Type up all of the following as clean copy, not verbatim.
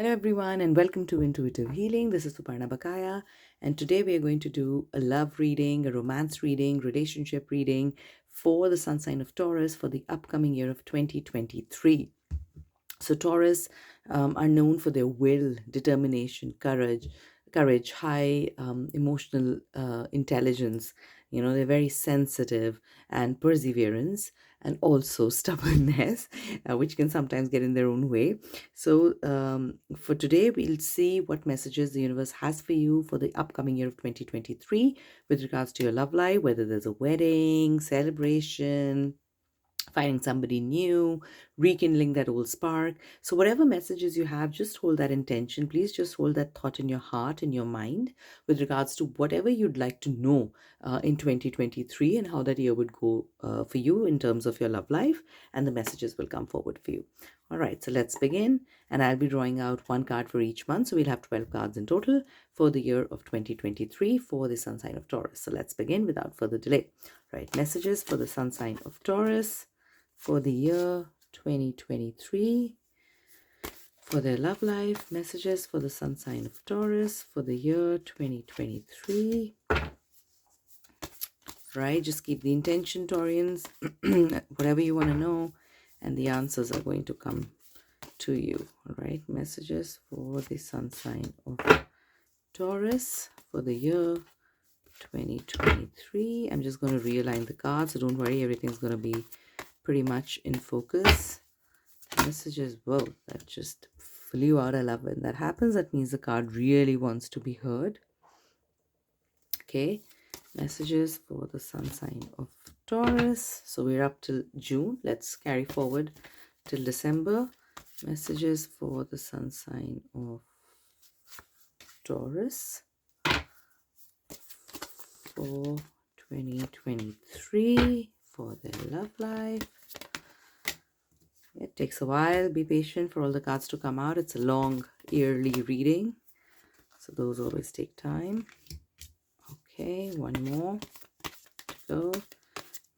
Hello, everyone, and welcome to Intuitive Healing. This is Suparna Bakaya, and today we are going to do a love reading, a romance reading, relationship reading for the sun sign of Taurus for the upcoming year of 2023. So Taurus are known for their will, determination, courage, high emotional intelligence. They're very sensitive and perseverance, and also stubbornness, which can sometimes get in their own way. So for today, we'll see what messages the universe has for you for the upcoming year of 2023 with regards to your love life, whether there's a wedding, celebration, finding somebody new, rekindling that old spark. So, whatever messages you have, just hold that intention. Please just hold that thought in your heart, in your mind, with regards to whatever you'd like to know in 2023 and how that year would go for you in terms of your love life, and the messages will come forward for you. All right, so let's begin. And I'll be drawing out one card for each month. So, we'll have 12 cards in total for the year of 2023 for the sun sign of Taurus. So, let's begin without further delay. Right, messages for the sun sign of Taurus for the year 2023 for their love life. Messages for the sun sign of Taurus for the year 2023. Right, just keep the intention, Taurians, whatever you want to know, and the answers are going to come to you. All right, messages for the sun sign of Taurus for the year 2023. I'm just going to realign the cards, so don't worry, everything's going to be pretty much in focus. Messages, whoa, that just flew out. I love when that happens. That means the card really wants to be heard. Okay, messages for the sun sign of Taurus. So we're up till June. Let's carry forward till December. Messages for the sun sign of Taurus for 2023 for their love life. It takes a while. Be patient for all the cards to come out. It's a long yearly reading, so those always take time. Okay, one more to go.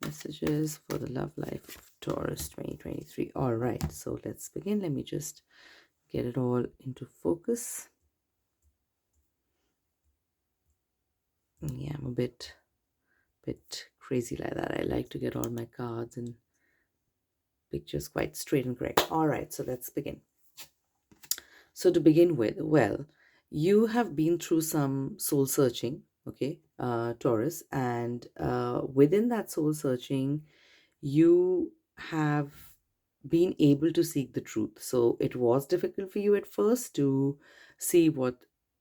Messages for the love life of Taurus 2023. All right, so let's begin. Let me just get it all into focus. Yeah, I'm a bit crazy like that. I like to get all my cards and pictures quite straight and correct. All right, so let's begin. So to begin with, well, you have been through some soul searching, okay, Taurus, and within that soul searching, you have been able to seek the truth. So it was difficult for you at first to see what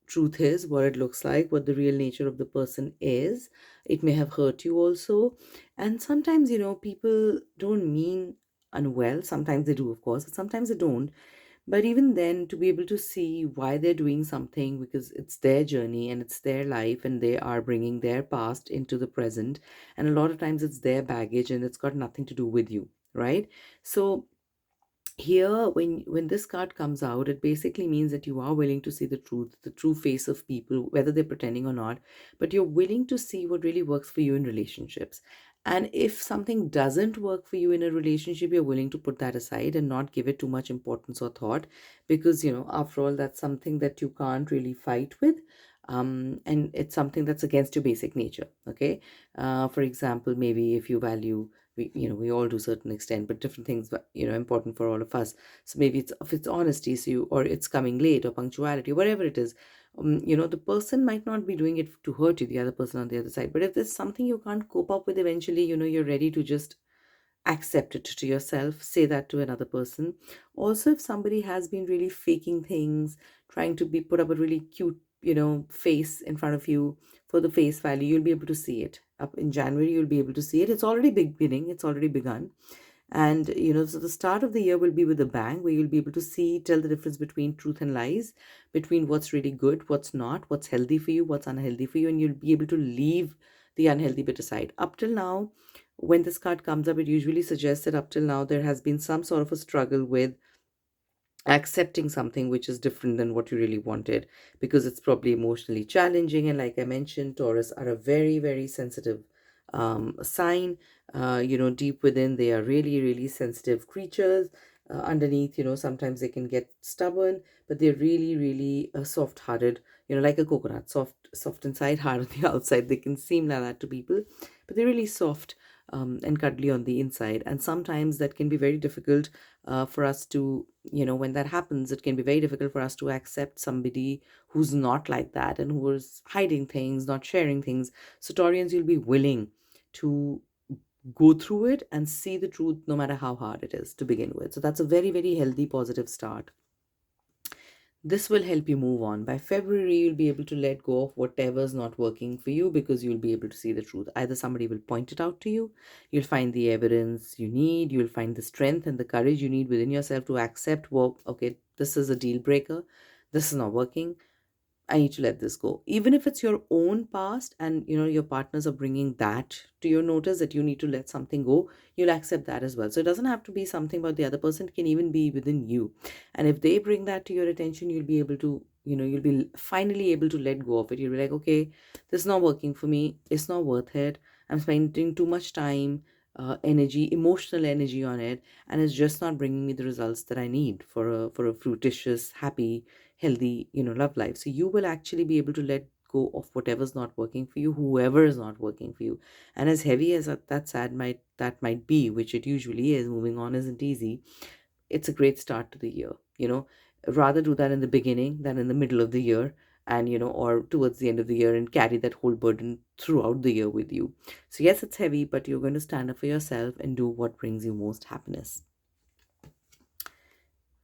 truth is, what it looks like, what the real nature of the person is. It may have hurt you also. And sometimes, people don't mean unwell. Sometimes they do, of course, but sometimes they don't. But even then, to be able to see why they're doing something, because it's their journey and it's their life and they are bringing their past into the present. And a lot of times it's their baggage and it's got nothing to do with you, right? So here, when this card comes out, it basically means that you are willing to see the truth, the true face of people, whether they're pretending or not, but you're willing to see what really works for you in relationships. And if something doesn't work for you in a relationship, you're willing to put that aside and not give it too much importance or thought, because after all, that's something that you can't really fight with. And it's something that's against your basic nature. Okay, for example, maybe if you value, we all to a certain extent, but different things, important for all of us. So maybe if it's honesty, so or it's coming late, or punctuality, whatever it is. The person might not be doing it to hurt you, the other person on the other side, but if there's something you can't cope up with, eventually, you're ready to just accept it to yourself, say that to another person. Also, if somebody has been really faking things, trying to be put up a really cute face in front of you for the face value, you'll be able to see it. Up in January, you'll be able to see it. It's already beginning, it's already begun. And so the start of the year will be with a bang, where you'll be able to tell the difference between truth and lies, between what's really good, what's not, what's healthy for you, what's unhealthy for you, and you'll be able to leave the unhealthy bit aside. Up till now, when this card comes up, it usually suggests that up till now there has been some sort of a struggle with accepting something which is different than what you really wanted, because it's probably emotionally challenging. And like I mentioned, Taurus are a very, very sensitive sign. Deep within, they are really, really sensitive creatures. underneath, sometimes they can get stubborn, but they're really, really soft hearted, like a coconut, soft inside, hard on the outside. They can seem like that to people, but they're really soft and cuddly on the inside. And sometimes that can be very difficult for us to, when that happens, it can be very difficult for us to accept somebody who's not like that and who is hiding things, not sharing things. So, Taurians, you'll be willing to go through it and see the truth no matter how hard it is to begin with. So, that's a very, very healthy, positive start. This will help you move on. By February, you'll be able to let go of whatever's not working for you because you'll be able to see the truth. Either somebody will point it out to you, you'll find the evidence you need, you'll find the strength and the courage you need within yourself to accept, well, okay, this is a deal breaker, this is not working. I need to let this go. Even if it's your own past and your partners are bringing that to your notice that you need to let something go, you'll accept that as well. So it doesn't have to be something about the other person, it can even be within you. And if they bring that to your attention, you'll be able to, you'll be finally able to let go of it. You'll be like, okay, this is not working for me. It's not worth it. I'm spending too much time, energy, emotional energy on it, and it's just not bringing me the results that I need for a fruititious, happy, healthy, love life. So you will actually be able to let go of whatever's not working for you, whoever is not working for you. And as heavy as that might be, which it usually is, moving on isn't easy. It's a great start to the year. Rather do that in the beginning than in the middle of the year, and or towards the end of the year, and carry that whole burden throughout the year with you. So yes, it's heavy, but you're going to stand up for yourself and do what brings you most happiness.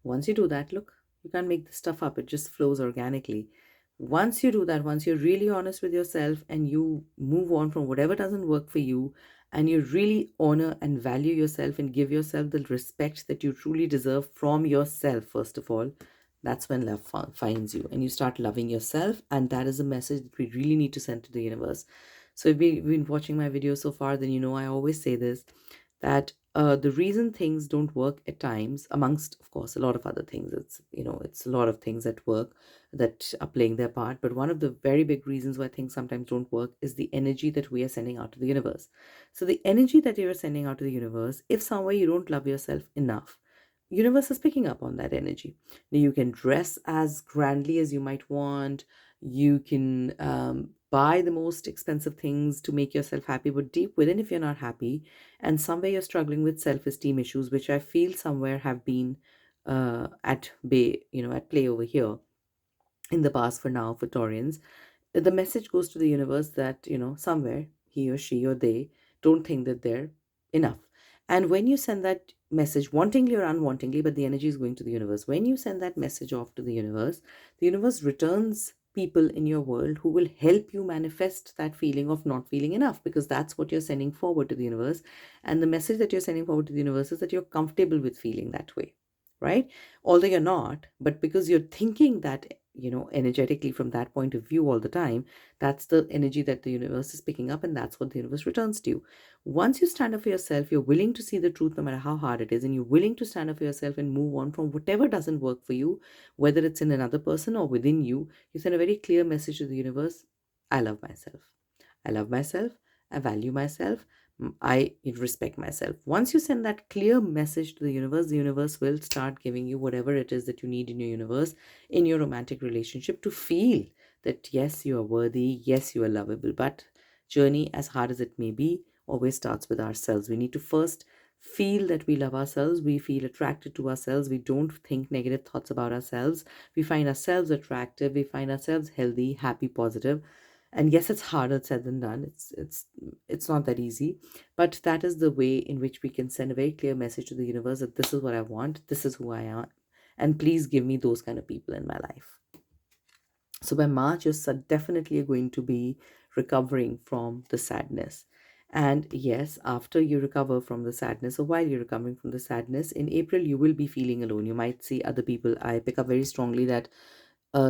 Once you do that, look, you can't make this stuff up. It just flows organically. Once you do that, once you're really honest with yourself and you move on from whatever doesn't work for you, and you really honor and value yourself and give yourself the respect that you truly deserve from yourself, first of all, that's when love finds you and you start loving yourself. And that is a message that we really need to send to the universe. So if you've been watching my videos so far, then I always say this, that the reason things don't work at times, amongst of course a lot of other things, it's a lot of things at work that are playing their part, but one of the very big reasons why things sometimes don't work is the energy that we are sending out to the universe. So the energy that you're sending out to the universe, if somewhere you don't love yourself enough, universe is picking up on that energy. Now you can dress as grandly as you might want, you can buy the most expensive things to make yourself happy, but deep within, if you're not happy and somewhere you're struggling with self-esteem issues, which I feel somewhere have been at bay, at play over here in the past for now for Taurians, the message goes to the universe that somewhere he or she or they don't think that they're enough. And when you send that message, wantingly or unwantingly, but the energy is going to the universe, when you send that message off to the universe returns people in your world who will help you manifest that feeling of not feeling enough, because that's what you're sending forward to the universe. And the message that you're sending forward to the universe is that you're comfortable with feeling that way, right? Although you're not, but because you're thinking that, energetically from that point of view all the time, that's the energy that the universe is picking up, and that's what the universe returns to you. Once you stand up for yourself, you're willing to see the truth no matter how hard it is, and you're willing to stand up for yourself and move on from whatever doesn't work for you, whether it's in another person or within you. You send a very clear message to the universe: I love myself. I love myself. I value myself. I respect myself. Once you send that clear message to the universe will start giving you whatever it is that you need in your universe, in your romantic relationship, to feel that yes, you are worthy, yes, you are lovable. But journey, as hard as it may be, always starts with ourselves. We need to first feel that we love ourselves. We feel attracted to ourselves. We don't think negative thoughts about ourselves. We find ourselves attractive. We find ourselves healthy, happy, positive. And yes, it's harder said than done. It's not that easy, but that is the way in which we can send a very clear message to the universe that this is what I want, this is who I am, and please give me those kind of people in my life. So by March, you're definitely going to be recovering from the sadness. And yes, after you recover from the sadness, or while you're recovering from the sadness, in April, you will be feeling alone. You might see other people. I pick up very strongly that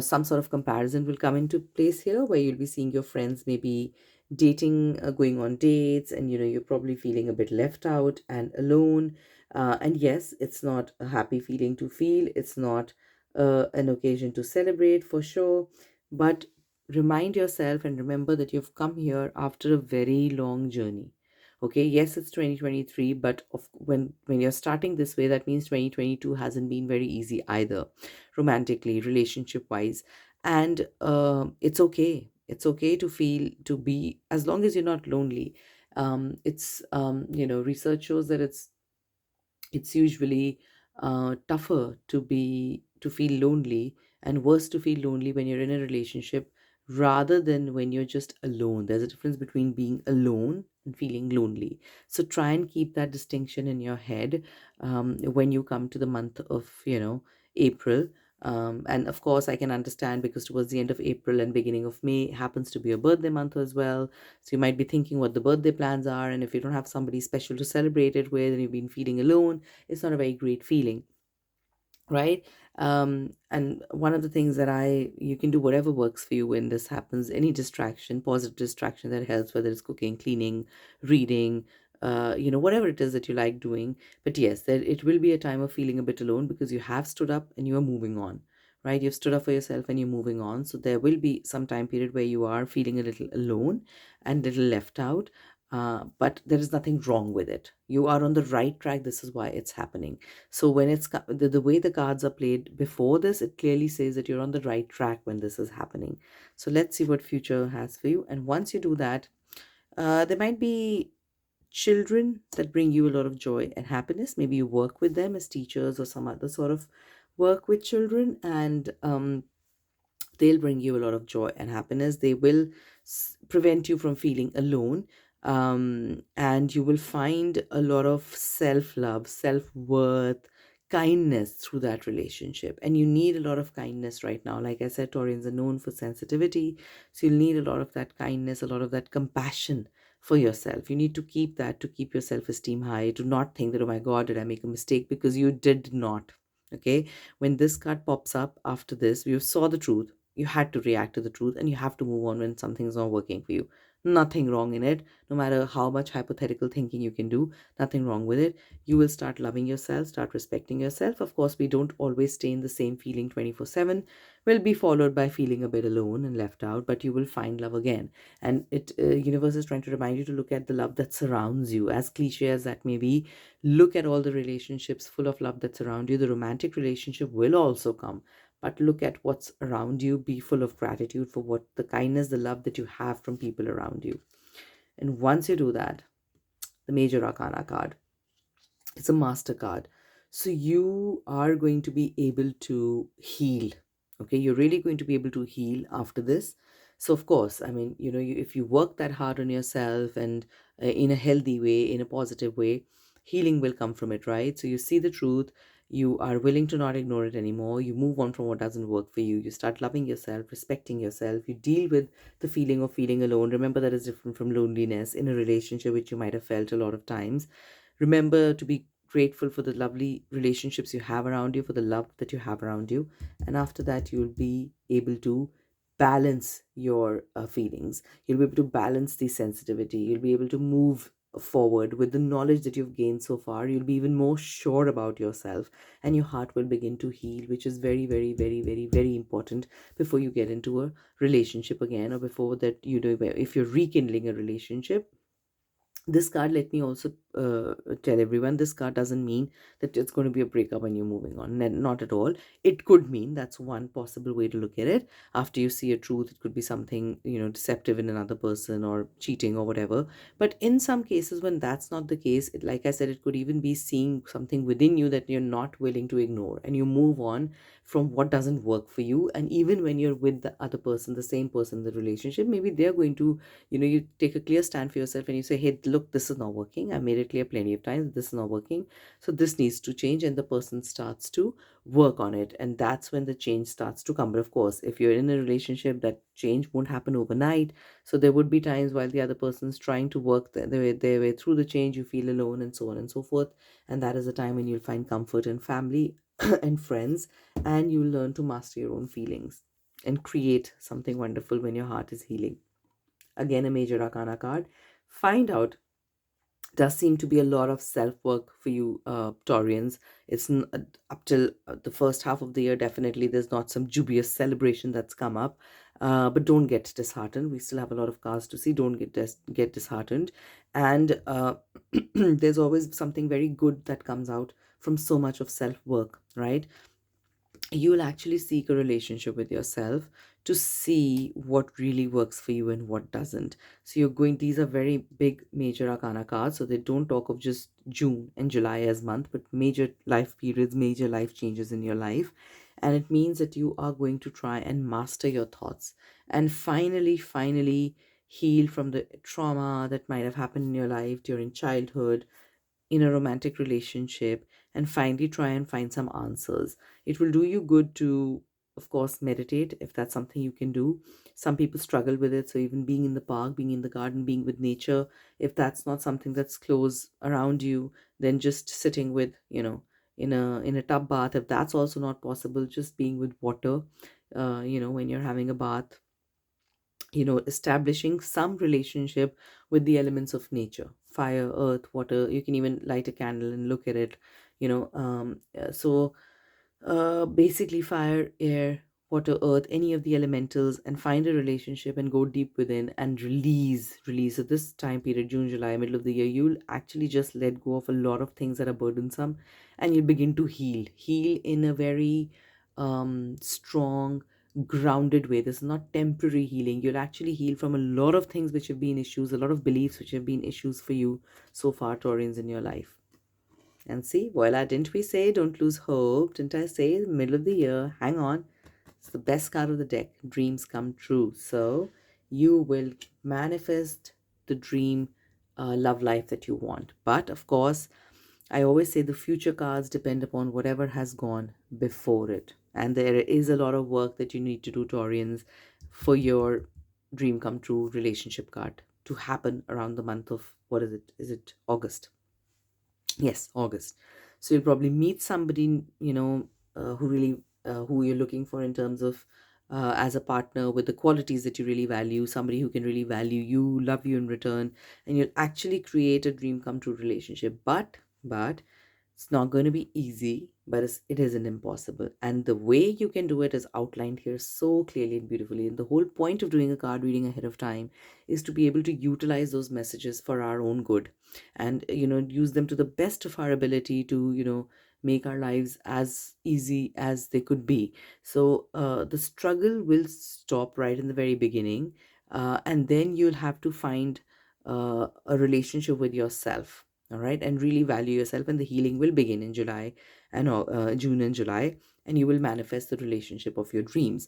some sort of comparison will come into place here, where you'll be seeing your friends maybe dating, going on dates, and you're probably feeling a bit left out and alone. And yes, it's not a happy feeling to feel, it's not an occasion to celebrate for sure, but remind yourself and remember that you've come here after a very long journey. Okay, yes, it's 2023, but when you're starting this way, that means 2022 hasn't been very easy either, romantically, relationship wise. And it's okay. It's okay to feel, to be, as long as you're not lonely. It's research shows that it's usually tougher to feel lonely, and worse to feel lonely when you're in a relationship rather than when you're just alone. There's a difference between being alone and feeling lonely. So try and keep that distinction in your head when you come to the month of April. And of course, I can understand, because towards the end of April and beginning of May happens to be a birthday month as well. So you might be thinking what the birthday plans are, and if you don't have somebody special to celebrate it with and you've been feeling alone, it's not a very great feeling, right? And one of the things that you can do whatever works for you when this happens, any distraction, positive distraction that helps, whether it's cooking, cleaning, reading, whatever it is that you like doing. But yes, it will be a time of feeling a bit alone, because you have stood up and you are moving on, right? You've stood up for yourself and you're moving on. So there will be some time period where you are feeling a little alone and a little left out. But there is nothing wrong with it. You are on the right track. This is why it's happening. So when the way the cards are played before this, it clearly says that you're on the right track when this is happening. So let's see what future has for you. And once you do that, there might be children that bring you a lot of joy and happiness. Maybe you work with them as teachers or some other sort of work with children, and they'll bring you a lot of joy and happiness. They will prevent you from feeling alone. And you will find a lot of self-love, self-worth, kindness through that relationship. And you need a lot of kindness right now. Like I said, Taurians are known for sensitivity. So you'll need a lot of that kindness, a lot of that compassion for yourself. You need to keep that, to keep your self-esteem high. Do not think that, oh my God, did I make a mistake? Because you did not. Okay, when this card pops up after this, you saw the truth. You had to react to the truth, and you have to move on when something's not working for you. Nothing wrong in it. No matter how much hypothetical thinking you can do, nothing wrong with it. You will start loving yourself, start respecting yourself. Of course, we don't always stay in the same feeling 24/7. Will be followed by feeling a bit alone and left out, but you will find love again. And it universe is trying to remind you to look at the love that surrounds you. As cliche as that may be, look at all the relationships full of love that surround you. The romantic relationship will also come, but look at what's around you. Be full of gratitude for what the kindness, the love that you have from people around you. And once you do that, the major arcana card, it's a master card. So you are going to be able to heal. Okay, you're really going to be able to heal after this. So of course, I mean, if you work that hard on yourself, and in a healthy way, in a positive way, healing will come from it, right? So you see the truth, you are willing to not ignore it anymore, you move on from what doesn't work for you, you start loving yourself, respecting yourself, you deal with the feeling of feeling alone. Remember, that is different from loneliness in a relationship, which you might have felt a lot of times. Remember to be grateful for the lovely relationships you have around you, for the love that you have around you. And after that, you'll be able to balance your feelings. You'll be able to balance the sensitivity. You'll be able to move forward with the knowledge that you've gained so far. You'll be even more sure about yourself, and your heart will begin to heal, which is very, very, very, very, very important before you get into a relationship again, or before that, if you're rekindling a relationship. This card, let me also tell everyone, this card doesn't mean that it's going to be a breakup and you're moving on. Not at all. It could mean, that's one possible way to look at it. After you see a truth, it could be something deceptive in another person, or cheating, or whatever. But in some cases, when that's not the case, like I said, it could even be seeing something within you that you're not willing to ignore, and you move on from what doesn't work for you. And even when you're with the other person, the same person in the relationship, maybe they're going to, you take a clear stand for yourself, and you say, hey, look, this is not working. I made it clear plenty of times, this is not working, so this needs to change. And the person starts to work on it, and that's when the change starts to come. But of course, if you're in a relationship, that change won't happen overnight. So there would be times while the other person's trying to work their way through the change, you feel alone, and so on and so forth. And that is a time when you'll find comfort in family and friends, and you'll learn to master your own feelings and create something wonderful when your heart is healing. Again, a major arcana card. Find out, does seem to be a lot of self work for you, Taurians. It's up till the first half of the year. Definitely, there's not some dubious celebration that's come up. But don't get disheartened. We still have a lot of cards to see. Don't get disheartened. And there's always something very good that comes out from so much of self work, right? You will actually seek a relationship with yourself to see what really works for you and what doesn't. So you're going, these are very big major arcana cards, so they don't talk of just June and July as month, but major life periods, major life changes in your life. And it means that you are going to try and master your thoughts and finally heal from the trauma that might have happened in your life during childhood, in a romantic relationship, and finally try and find some answers. It will do you good to, of course, meditate if that's something you can do. Some people struggle with it, so even being in the park, being in the garden, being with nature, if that's not something that's close around you, then just sitting with, in a tub bath, if that's also not possible, just being with water, when you're having a bath, establishing some relationship with the elements of nature, fire, earth, water. You can even light a candle and look at it. Basically fire, air, water, earth, any of the elementals, and find a relationship and go deep within and release. So this time period, June, July, middle of the year, you'll actually just let go of a lot of things that are burdensome, and you'll begin to heal in a very strong, grounded way. This is not temporary healing. You'll actually heal from a lot of things which have been issues, a lot of beliefs which have been issues for you so far, Taurians, in your life. And see, voila, didn't we say don't lose hope? Didn't I say middle of the year? Hang on. It's the best card of the deck. Dreams come true. So you will manifest the dream love life that you want. But of course, I always say the future cards depend upon whatever has gone before it. And there is a lot of work that you need to do, Taurians, for your dream come true relationship card to happen around the month of, what is it? Is it August? Yes, August. So you'll probably meet somebody, who you're looking for in terms of as a partner with the qualities that you really value, somebody who can really value you, love you in return, and you'll actually create a dream come true relationship. But it's not going to be easy, but it isn't impossible. And the way you can do it is outlined here so clearly and beautifully. And the whole point of doing a card reading ahead of time is to be able to utilize those messages for our own good, and use them to the best of our ability to make our lives as easy as they could be. So the struggle will stop right in the very beginning, and then you'll have to find a relationship with yourself, all right, and really value yourself, and the healing will begin in July and June and July, and you will manifest the relationship of your dreams.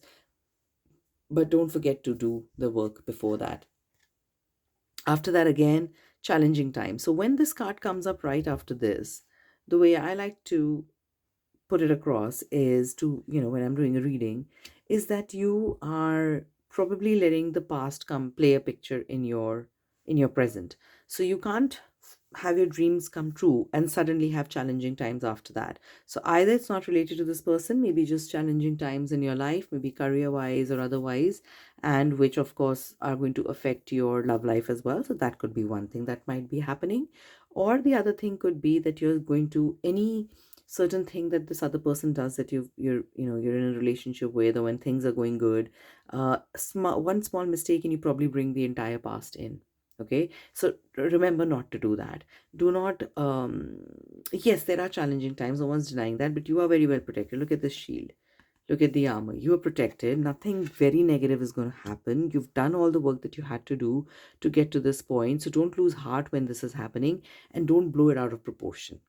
But don't forget to do the work before that. After that, again, challenging time. So when this card comes up right after this, the way I like to put it across is to, when I'm doing a reading, is that you are probably letting the past come play a picture in your present. So you can't have your dreams come true and suddenly have challenging times after that. So either it's not related to this person, maybe just challenging times in your life, maybe career wise or otherwise, and which of course are going to affect your love life as well. So that could be one thing that might be happening. Or the other thing could be that you're going to, any certain thing that this other person does that you're in a relationship with, or when things are going good, one small mistake and you probably bring the entire past in. Okay, so remember not to do that. Do not, yes, there are challenging times, no one's denying that, but you are very well protected. Look at this shield, look at the armor. You are protected. Nothing very negative is going to happen. You've done all the work that you had to do to get to this point, so don't lose heart when this is happening, and don't blow it out of proportion.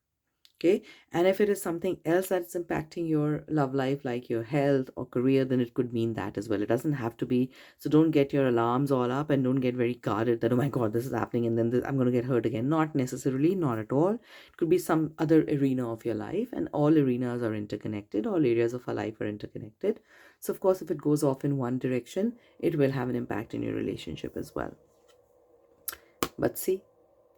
Okay, and if it is something else that's impacting your love life, like your health or career, then it could mean that as well. It doesn't have to be. So don't get your alarms all up and don't get very guarded that, oh my god, this is happening and then I'm going to get hurt again. Not necessarily, not at all. It could be some other arena of your life, and all arenas are interconnected, all areas of our life are interconnected. So of course, if it goes off in one direction, it will have an impact in your relationship as well. But see,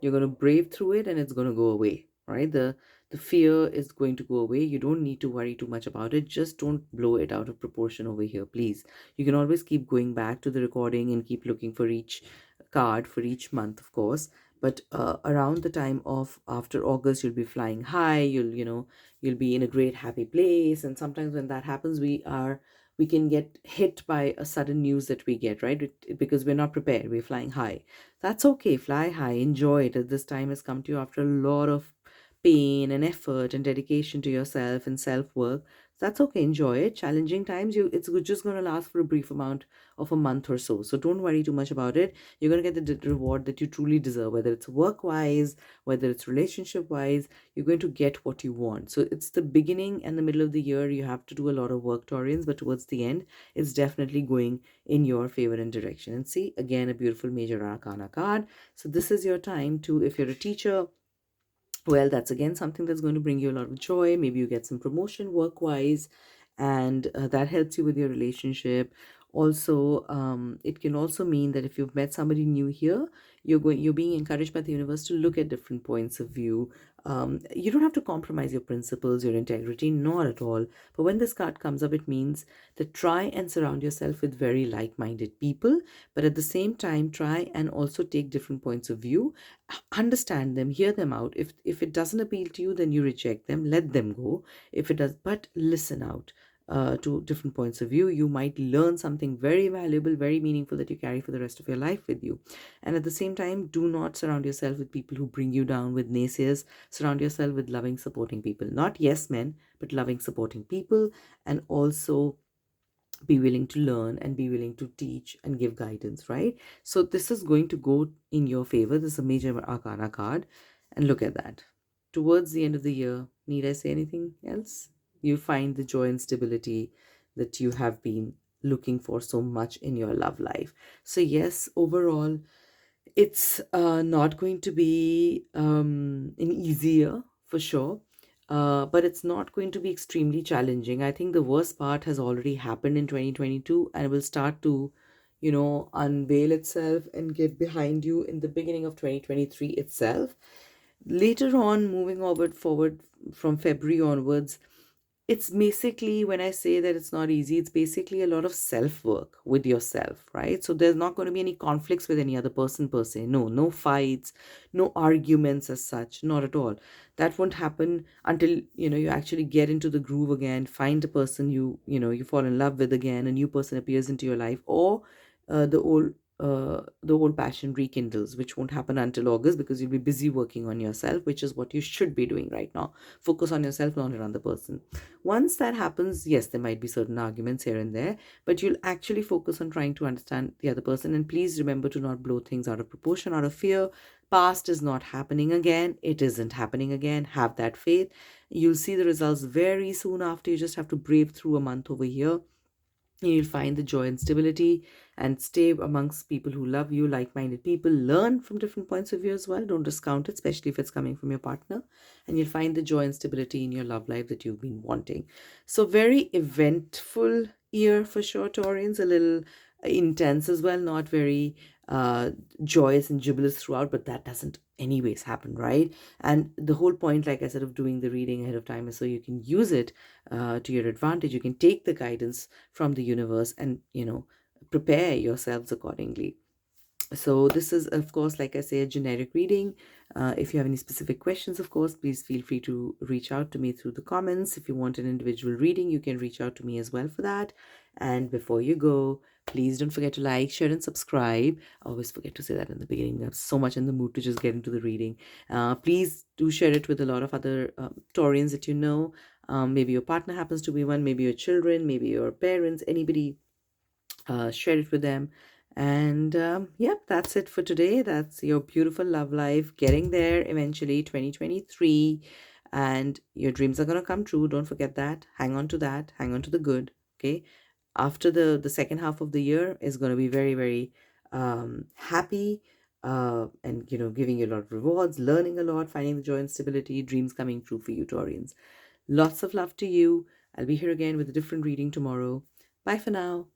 you're going to brave through it and it's going to go away, right? The fear is going to go away. You don't need to worry too much about it. Just don't blow it out of proportion over here, please. You can always keep going back to the recording and keep looking for each card for each month, of course. But around the time of after August, you'll be flying high. You'll be in a great happy place. And sometimes when that happens, we are we can get hit by a sudden news that we get, right? Because we're not prepared, we're flying high. That's okay, fly high, enjoy it. This time has come to you after a lot of pain and effort and dedication to yourself and self-work. That's okay, enjoy it. Challenging times, just going to last for a brief amount of a month or so, so don't worry too much about it. You're going to get the reward that you truly deserve, whether it's work wise, whether it's relationship wise. You're going to get what you want. So it's the beginning and the middle of the year, you have to do a lot of work, Taurians, but towards the end, it's definitely going in your favor and direction. And see, again, a beautiful major arcana card. So this is your time to, if you're a teacher, well, that's again something that's going to bring you a lot of joy. Maybe you get some promotion work wise, and that helps you with your relationship. Also, it can also mean that if you've met somebody new here, you're being encouraged by the universe to look at different points of view. You don't have to compromise your principles, your integrity, not at all. But when this card comes up, it means that try and surround yourself with very like-minded people, but at the same time, try and also take different points of view, understand them, hear them out. If it doesn't appeal to you, then you reject them, let them go. If it does, but listen out to different points of view. You might learn something very valuable, very meaningful, that you carry for the rest of your life with you. And at the same time, do not surround yourself with people who bring you down, with naysayers. Surround yourself with loving, supporting people, not yes men, but loving, supporting people. And also be willing to learn and be willing to teach and give guidance, right? So this is going to go in your favor. This is a major arcana card. And look at that. Towards the end of the year, need I say anything else? You find the joy and stability that you have been looking for so much in your love life. So yes, overall, it's not going to be an easy year for sure, but it's not going to be extremely challenging. I think the worst part has already happened in 2022 and will start to, unveil itself and get behind you in the beginning of 2023 itself. Later on, moving forward from February onwards, it's basically, when I say that it's not easy, it's basically a lot of self work with yourself, right? So there's not going to be any conflicts with any other person per se. No fights, no arguments as such, not at all. That won't happen until you actually get into the groove again, find a person you fall in love with again, a new person appears into your life, or the old passion rekindles, which won't happen until August, because you'll be busy working on yourself, which is what you should be doing right now. Focus on yourself, not another person. Once that happens, yes, there might be certain arguments here and there, but you'll actually focus on trying to understand the other person. And please remember to not blow things out of proportion, out of fear. Past is not happening again. It isn't happening again. Have that faith. You'll see the results very soon after. You just have to brave through a month over here. You'll find the joy and stability, and stay amongst people who love you, like-minded people. Learn from different points of view as well. Don't discount it, especially if it's coming from your partner. And you'll find the joy and stability in your love life that you've been wanting. So very eventful year for sure, Taurians. A little intense as well, not very joyous and jubilous throughout, but that doesn't anyways happen, right? And the whole point, like I said, of doing the reading ahead of time is so you can use it to your advantage. You can take the guidance from the universe and prepare yourselves accordingly. So this is, of course, like I say, a generic reading. If you have any specific questions, of course, please feel free to reach out to me through the comments. If you want an individual reading, you can reach out to me as well for that. And before you go, please don't forget to like, share, and subscribe. I always forget to say that in the beginning. I'm so much in the mood to just get into the reading. Please do share it with a lot of other Taurians that you know. Maybe your partner happens to be one, maybe your children, maybe your parents, anybody. Share it with them. And yep, that's it for today. That's your beautiful love life getting there eventually, 2023. And your dreams are going to come true. Don't forget that. Hang on to that. Hang on to the good. Okay. After the second half of the year is going to be very, very happy, and giving you a lot of rewards, learning a lot, finding the joy and stability, dreams coming true for you, Taurians. Lots of love to you. I'll be here again with a different reading tomorrow. Bye for now.